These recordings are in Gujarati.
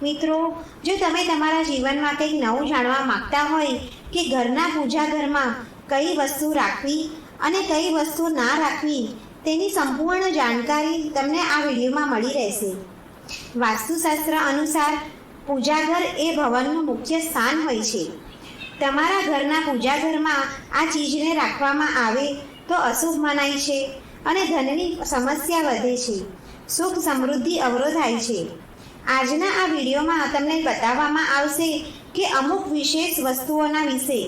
મિત્રો, જો તમે તમારા જીવનમાં કંઈક નવું જાણવા માંગતા હોય કે ઘરના પૂજા ઘરમાં કઈ વસ્તુ રાખવી અને કઈ વસ્તુ ના રાખવી તેની સંપૂર્ણ જાણકારી તમને આ વિડીયોમાં મળી રહેશે. વાસ્તુશાસ્ત્ર અનુસાર પૂજાઘર એ ભવનનું મુખ્ય સ્થાન હોય છે. તમારા ઘરના પૂજાઘરમાં આ ચીજને રાખવામાં આવે તો અશુભ મનાય છે અને ધનની સમસ્યા વધે છે, સુખ સમૃદ્ધિ અવરોધાય છે. આજના આ વિડીયોમાં તમને બતાવવામાં આવશે કે અમુક વિશેષ વસ્તુઓના વિશે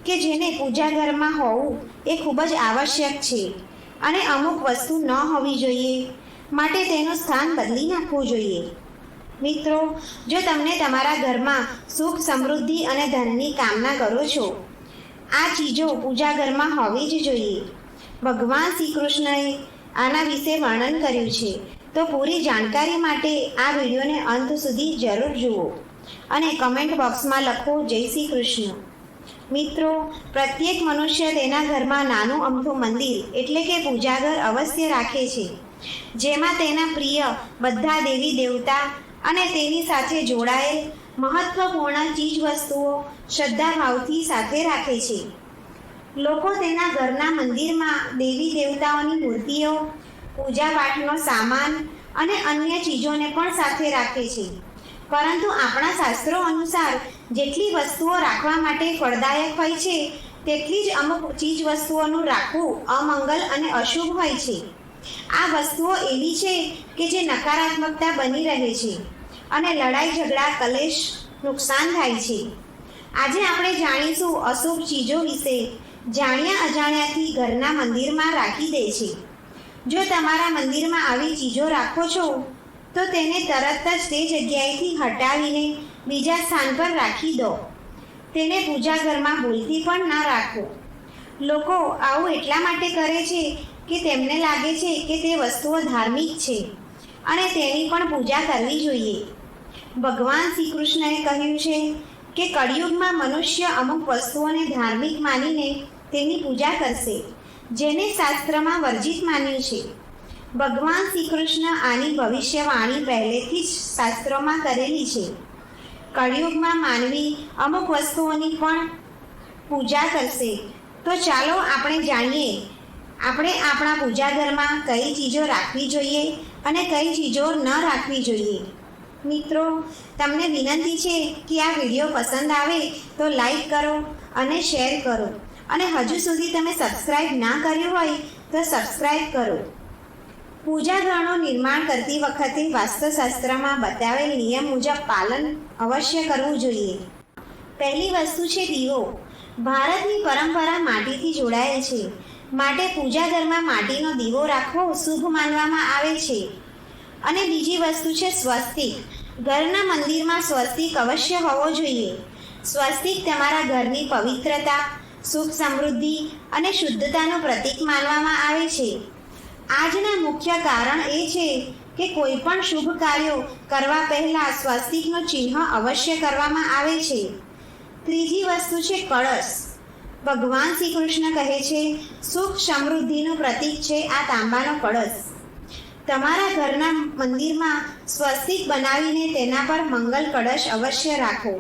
કે જેને પૂજાઘરમાં હોવું એ ખૂબ જ આવશ્યક છે અને અમુક વસ્તુ ન હોવી જોઈએ, માટે તેનું સ્થાન બદલી નાખવું જોઈએ. મિત્રો, જો તમને તમારા ઘરમાં સુખ સમૃદ્ધિ અને ધનની કામના કરો છો, આ ચીજો પૂજાઘરમાં હોવી જ જોઈએ. ભગવાન શ્રી કૃષ્ણએ આના વિશે વર્ણન કર્યું છે, તો પૂરી જાણકારી માટે આ વિડીયોને અંત સુધી જરૂર જુઓ અને કમેન્ટ બોક્સમાં લખો જય શ્રી કૃષ્ણ. મિત્રો, પ્રત્યેક મનુષ્ય તેના ઘરમાં નાનું અમથું મંદિર એટલે કે પૂજાઘર અવશ્ય રાખે છે, જેમાં તેના પ્રિય બધા દેવી દેવતા અને તેની સાથે જોડાયેલ મહત્વપૂર્ણ ચીજ વસ્તુઓ શ્રદ્ધાભાવથી સાથે રાખે છે. લોકો તેના ઘરના મંદિરમાં દેવી દેવતાઓની મૂર્તિઓ, પૂજાપાઠનો સામાન અને અન્ય ચીજોને પણ સાથે રાખે છે. પરંતુ આપણા શાસ્ત્રો અનુસાર જેટલી વસ્તુઓ રાખવા માટે ફળદાયક હોય છે, તેટલી જ અમુક ચીજ વસ્તુઓનું રાખવું અમંગલ અને અશુભ હોય છે. આ વસ્તુઓ એવી છે કે જે નકારાત્મકતા બની રહે છે અને લડાઈ ઝઘડા, કલેશ, નુકસાન થાય છે. આજે આપણે જાણીશું અશુભ ચીજો વિશે જાણ્યા અજાણ્યાથી ઘરના મંદિરમાં રાખી દે છે. જો તમારા મંદિરમાં આવી ચીજો રાખો છો તો તેને તરત જ તે જગ્યાએથી હટાવીને બીજા સ્થાન પર રાખી દો. તેને પૂજાઘરમાં ભૂલથી પણ ના રાખો. લોકો આવું એટલા માટે કરે છે કે તેમને લાગે છે કે તે વસ્તુઓ ધાર્મિક છે અને તેની પણ પૂજા કરવી જોઈએ. ભગવાન શ્રી કૃષ્ણએ કહ્યું છે કે કળિયુગમાં મનુષ્ય અમુક વસ્તુઓને ધાર્મિક માનીને તેની પૂજા કરશે, જેને શાસ્ત્રમાં વર્જિત માન્યું છે. ભગવાન શ્રી કૃષ્ણ આની ભવિષ્યવાણી પહેલેથી જ શાસ્ત્રોમાં કરેલી છે. કળિયુગમાં માનવી અમુક વસ્તુઓની પણ પૂજા કરશે. તો ચાલો આપણે જાણીએ આપણે આપણા પૂજાઘરમાં કઈ ચીજો રાખવી જોઈએ અને કઈ ચીજો ન રાખવી જોઈએ. મિત્રો, તમને વિનંતી છે કે આ વિડીયો પસંદ આવે તો લાઈક કરો અને શેર કરો અને હજુ સુધી તમે સબસ્ક્રાઈબ ના કર્યું હોય તો સબસ્ક્રાઈબ કરો. પૂજાઘરનું નિર્માણ કરતી વખતે વાસ્તુશાસ્ત્રમાં બતાવેલ નિયમ મુજબ પાલન અવશ્ય કરવું જોઈએ. પહેલી વસ્તુ છે દીવો. ભારતની પરંપરા માટીથી જોડાયેલ છે, માટે પૂજાઘરમાં માટીનો દીવો રાખવો શુભ માનવામાં આવે છે. અને બીજી વસ્તુ છે સ્વસ્તિક. ઘરના મંદિરમાં સ્વસ્તિક અવશ્ય હોવો જોઈએ. સ્વસ્તિક તમારા ઘરની પવિત્રતા, સુખ સમૃદ્ધિ અને શુદ્ધતાનું પ્રતીક માનવામાં આવે છે. આજના મુખ્ય કારણ એ છે કે કોઈ પણ શુભ કાર્યો કરવા પહેલાં સ્વસ્તિકનું ચિહ્ન અવશ્ય કરવામાં આવે છે. ત્રીજી વસ્તુ છે કળશ. ભગવાન શ્રી કૃષ્ણ કહે છે સુખ સમૃદ્ધિનું પ્રતીક છે આ તાંબાનો કળશ. તમારા ઘરના મંદિરમાં સ્વસ્તિક બનાવીને તેના પર મંગલ કળશ અવશ્ય રાખો.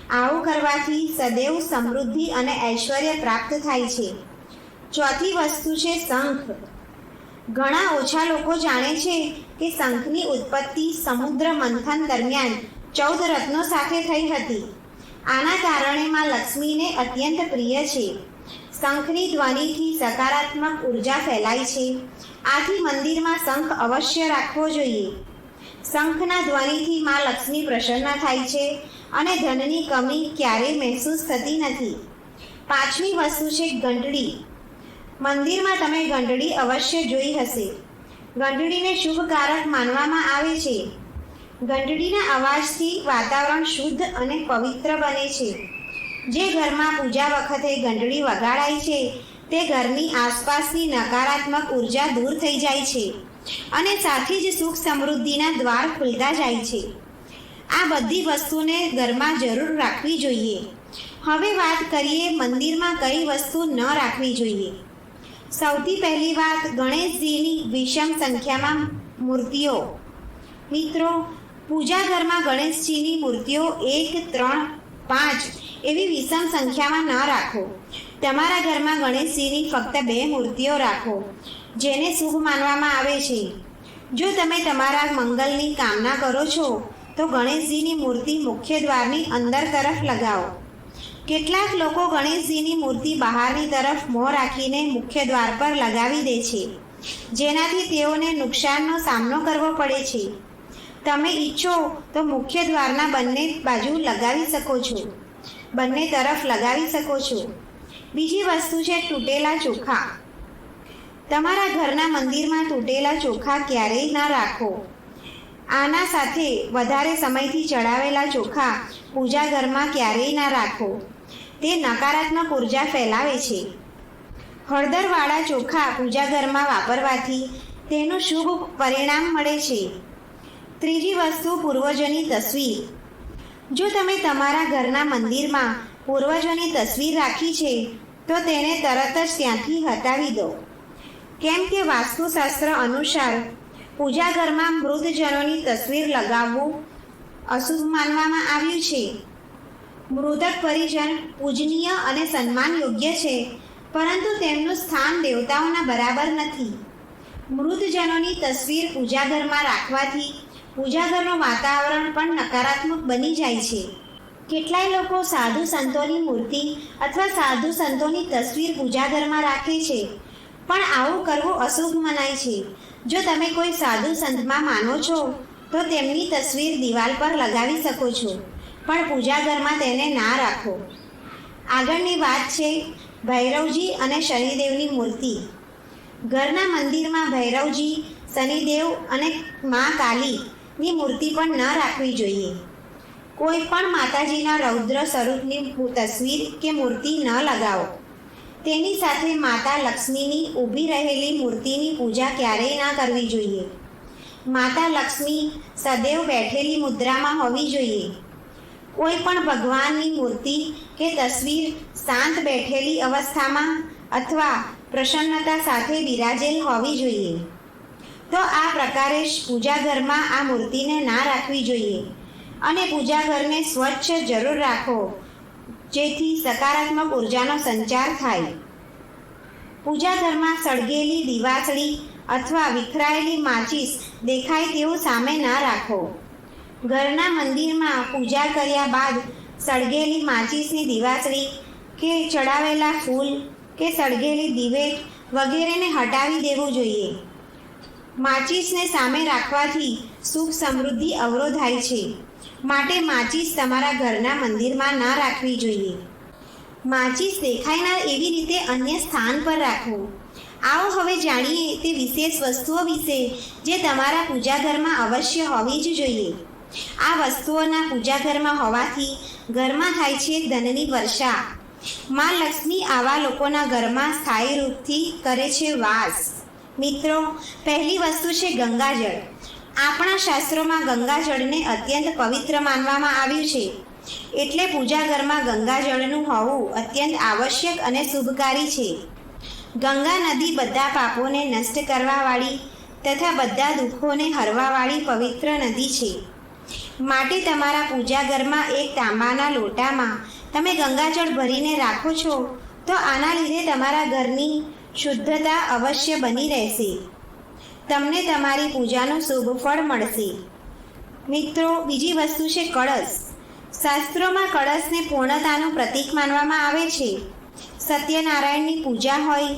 આવું કરવાથી સદૈવ સમૃદ્ધિ અને ઐશ્વર્ય પ્રાપ્ત થાય છે. ચોથી વસ્તુ છે શંખ. ઘણા ઓછા લોકો જાણે છે કે શંખની ઉત્પત્તિ સમુદ્ર મંથન દરમિયાન 14 રત્નો સાથે થઈ હતી. આના કારણે માં લક્ષ્મીને અત્યંત પ્રિય છે. શંખની ધ્વનિથી સકારાત્મક ઉર્જા ફેલાય છે. આથી મંદિરમાં શંખ અવશ્ય રાખવો જોઈએ. શંખના ધ્વનિથી માં લક્ષ્મી પ્રસન્ન થાય છે અને ધનની કમી ક્યારેય મહેસૂસ થતી નથી. પાંચમી વસ્તુ છે ઘંટડી. મંદિરમાં તમે ઘંટડી અવશ્ય જોઈ હશે. ઘંટડીને શુભકારક માનવામાં આવે છે. ઘંટડીના અવાજથી વાતાવરણ શુદ્ધ અને પવિત્ર બને છે. જે ઘરમાં પૂજા વખતે ઘંટડી વગાડાય છે તે ઘરની આસપાસની નકારાત્મક ઉર્જા દૂર થઈ જાય છે અને સાથે જ સુખ સમૃદ્ધિના દ્વાર ખુલતા જાય છે. આ બધી વસ્તુને ઘરમાં જરૂર રાખવી જોઈએ. હવે વાત કરીએ મંદિરમાં કઈ વસ્તુ ન રાખવી જોઈએ. સૌથી પહેલી વાત ગણેશજીની વિષમ સંખ્યામાં મૂર્તિઓ. મિત્રો, પૂજા ઘરમાં ગણેશજીની મૂર્તિઓ 1, 3, 5 એવી વિષમ સંખ્યામાં ન રાખો. તમારા ઘરમાં ગણેશજીની ફક્ત 2 મૂર્તિઓ રાખો, જેને શુભ માનવામાં આવે છે. જો તમે તમારા મંગલની કામના કરો છો તો ગણેશજીની મૂર્તિ મુખ્ય દ્વારની અંદર તરફ લગાવો. કેટલાક લોકો ગણેશજીની મૂર્તિ બહારની તરફ મોં રાખીને મુખ્ય દ્વાર પર લગાવી દે છે, જેનાથી તેઓને નુકસાનનો સામનો કરવો પડે છે. તમે ઈચ્છો તો મુખ્ય દ્વારના બંને બાજુ લગાવી શકો છો, બંને તરફ લગાવી શકો છો. બીજી વસ્તુ છે તૂટેલા ચોખા. તમારા ઘરના મંદિરમાં તૂટેલા ચોખા ક્યારેય ન રાખો. આના સાથે વધારે સમયથી ચડાવેલા ચોખા પૂજા ઘરમાં ક્યારેય ન રાખો. તે નકારાત્મક ઉર્જા ફેલાવે છે. હળદરવાળા ચોખા પૂજા ઘરમાં વાપરવાથી તેનું શુભ પરિણામ મળે છે. ત્રીજી વસ્તુ પૂર્વજોની તસવીર. જો તમે તમારા ઘરના મંદિરમાં પૂર્વજોની તસવીર રાખી છે તો તેને તરત જ ત્યાંથી હટાવી દો, કેમ કે વાસ્તુશાસ્ત્ર અનુસાર પૂજા ઘરમાં મૃતજનોની તસવીર લગાવવું અશુભ માનવામાં આવ્યું છે. મૃતક પરિજન પૂજનીય અને સન્માન યોગ્ય છે, પરંતુ તેમનું સ્થાન દેવતાઓના બરાબર નથી. મૃતજનોની તસવીર પૂજા ઘરમાં રાખવાથી પૂજા ઘરનું વાતાવરણ પણ નકારાત્મક બની જાય છે. કેટલાય લોકો સાધુ સંતોની મૂર્તિ અથવા સાધુ સંતોની તસવીર પૂજા ઘરમાં રાખે છે, પણ આવું કરવું અશુભ મનાય છે. જો તમે કોઈ સાધુ સંતમાં માનો છો તો તેમની તસવીર દિવાલ પર લગાવી શકો છો, પણ પૂજા ઘરમાં તેને ના રાખો. આગળની વાત છે ભૈરવજી અને શનિદેવની મૂર્તિ. ઘરના મંદિરમાં ભૈરવજી, શનિદેવ અને મા કાલીની મૂર્તિ પણ ન રાખવી જોઈએ. કોઈ પણ માતાજીના રૌદ્ર સ્વરૂપની તસવીર કે મૂર્તિ ન લગાવો. તેની સાથે માતા લક્ષ્મીની ઊભી રહેલી મૂર્તિની પૂજા ક્યારેય ન કરવી જોઈએ. માતા લક્ષ્મી સદૈવ બેઠેલી મુદ્રામાં હોવી જોઈએ. કોઈ પણ ભગવાનની મૂર્તિ કે તસવીર શાંત બેઠેલી અવસ્થામાં અથવા પ્રસન્નતા સાથે બિરાજેલ હોવી જોઈએ. તો આ પ્રકારે પૂજા ઘરમાં આ મૂર્તિને ના રાખવી જોઈએ અને પૂજા ઘરને સ્વચ્છ જરૂર રાખો, જેથી સકારાત્મક ઉર્જાનો સંચાર થાય. પૂજા ઘરમાં સળગેલી દિવાસળી અથવા વિખરાયેલી માચીસ દેખાય તેવું સામે ના રાખો. ઘરના મંદિરમાં પૂજા કર્યા બાદ સળગેલી માચીસની દિવાસળી કે ચડાવેલા ફૂલ કે સળગેલી દિવેટ વગેરેને હટાવી દેવું જોઈએ. માચીસને સામે રાખવાથી સુખ સમૃદ્ધિ અવરોધાય છે, માટે માચીસ તમારા ઘરના મંદિરમાં ના રાખવી જોઈએ. માચીસ દેખાય ના એવી રીતે અન્ય સ્થાન પર રાખવું. આવો હવે જાણીએ તે વિશેષ વસ્તુઓ વિશે જે તમારા પૂજા ઘરમાં અવશ્ય હોવી જ જોઈએ. આ વસ્તુઓના પૂજા ઘરમાં હોવાથી ઘરમાં થાય છે ધનની વર્ષા. માં લક્ષ્મી આવા લોકોના ઘરમાં સ્થાયી રૂપથી કરે છે વાસ. મિત્રો, પહેલી વસ્તુ છે ગંગાજળ. આપણા શાસ્ત્રોમાં ગંગાજળને અત્યંત પવિત્ર માનવામાં આવ્યું છે, એટલે પૂજા ઘરમાં ગંગાજળનું હોવું અત્યંત આવશ્યક અને શુભકારી છે. ગંગા નદી બધા પાપોને નષ્ટ કરવાવાળી તથા બધા દુઃખોને હરવાવાળી પવિત્ર નદી છે. માટે તમારા પૂજા ઘરમાં એક તાંબાના લોટામાં તમે ગંગાજળ ભરીને રાખો છો તો આના લીધે તમારા ઘરની શુદ્ધતા અવશ્ય બની રહેશે. તમને તમારી પૂજાનું શુભ ફળ મળશે. મિત્રો, બીજી વસ્તુ છે કળશ. શાસ્ત્રોમાં કળશને પૂર્ણતાનું પ્રતીક માનવામાં આવે છે. સત્યનારાયણની પૂજા હોય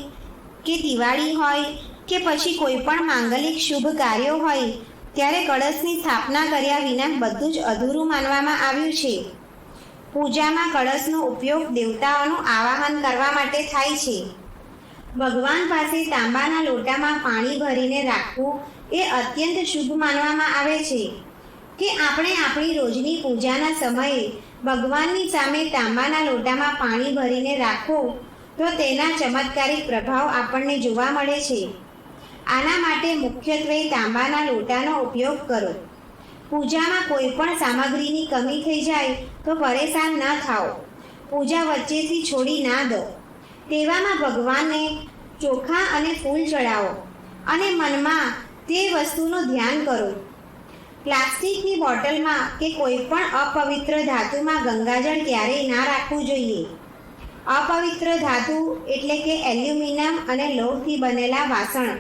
કે દિવાળી હોય કે પછી કોઈ પણ માંગલિક શુભ કાર્યો હોય ત્યારે કળશની સ્થાપના કર્યા વિના બધું જ અધૂરું માનવામાં આવ્યું છે. પૂજામાં કળશનો ઉપયોગ દેવતાઓનું આવાહન કરવા માટે થાય છે. ભગવાન પાસે તાંબાના લોટામાં પાણી ભરીને રાખવું એ અત્યંત શુભ માનવામાં આવે છે કે આપણે આપણી રોજની પૂજાના સમયે ભગવાનની સામે તાંબાના લોટામાં પાણી ભરીને રાખો તો તેના ચમત્કારિક પ્રભાવ આપણને જોવા મળે છે. આના માટે મુખ્યત્વે તાંબાના લોટાનો ઉપયોગ કરો. પૂજામાં કોઈ પણ સામગ્રીની કમી થઈ જાય તો પરેશાન ન થાઓ. પૂજા વચ્ચેથી છોડી ના દો. તેવામાં ભગવાનને ચોખા અને ફૂલ ચડાવો અને મનમાં તે વસ્તુનું ધ્યાન કરો. પ્લાસ્ટિકની બોટલમાં કે કોઈ પણ અપવિત્ર ધાતુમાં ગંગાજળ ક્યારેય ના રાખવું જોઈએ. અપવિત્ર ધાતુ એટલે કે એલ્યુમિનિયમ અને લોહથી બનેલા વાસણ,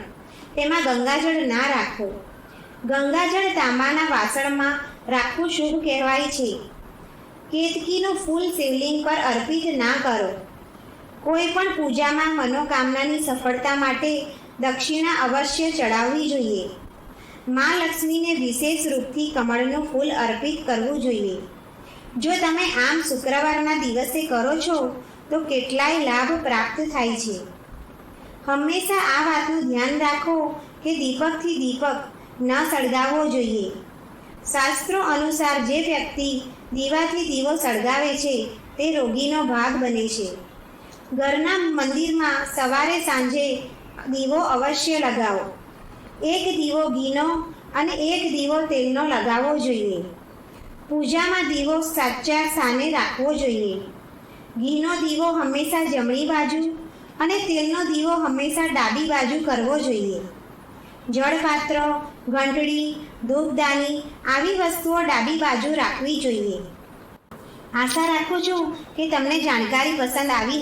તેમાં ગંગાજળ ના રાખો. ગંગાજળ તાંબાના વાસણમાં રાખવું શુભ કહેવાય છે. કેતકીનું ફૂલ શિવલિંગ પર અર્પિત ના કરો. કોઈ પણ પૂજામાં મનોકામનાની સફળતા માટે દક્ષિણા અવશ્ય ચડાવવી જોઈએ. મા લક્ષ્મીને વિશેષ રૂપથી કમળનું ફૂલ અર્પિત કરવું જોઈએ. જો તમે આમ શુક્રવારના દિવસે કરો છો તો કેટલાય લાભ પ્રાપ્ત થાય છે. હંમેશા આ વાતનું ધ્યાન રાખો કે દીપકથી દીપક ન સળગાવવો જોઈએ. શાસ્ત્રો અનુસાર જે વ્યક્તિ દીવાથી દીવો સળગાવે છે તે રોગીનો ભાગ બને છે. ઘરના મંદિરમાં સવારે સાંજે દીવો અવશ્ય લગાવો. એક દીવો ઘીનો અને એક દીવો તેલનો લગાવવો જોઈએ. પૂજામાં દીવો સાચા સ્થાને રાખવો જોઈએ. ઘીનો દીવો હંમેશા જમણી બાજુ અને તેલનો દીવો હંમેશા ડાબી બાજુ કરવો જોઈએ. જળપાત્ર, ઘંટડી, ધૂપદાની આવી વસ્તુઓ ડાબી બાજુ રાખવી જોઈએ. આશા રાખું છું કે તમને જાણકારી પસંદ આવી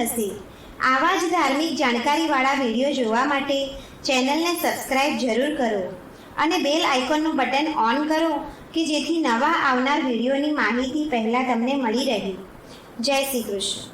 હશે. આવા જ ધાર્મિક જાણકારીવાળા વિડીયો જોવા માટે ચેનલને સબસ્ક્રાઈબ જરૂર કરો અને બેલ આઇકોનનું બટન ઓન કરો કે જેથી નવા આવનાર વિડીયોની માહિતી પહેલાં તમને મળી રહે. જય શ્રી કૃષ્ણ.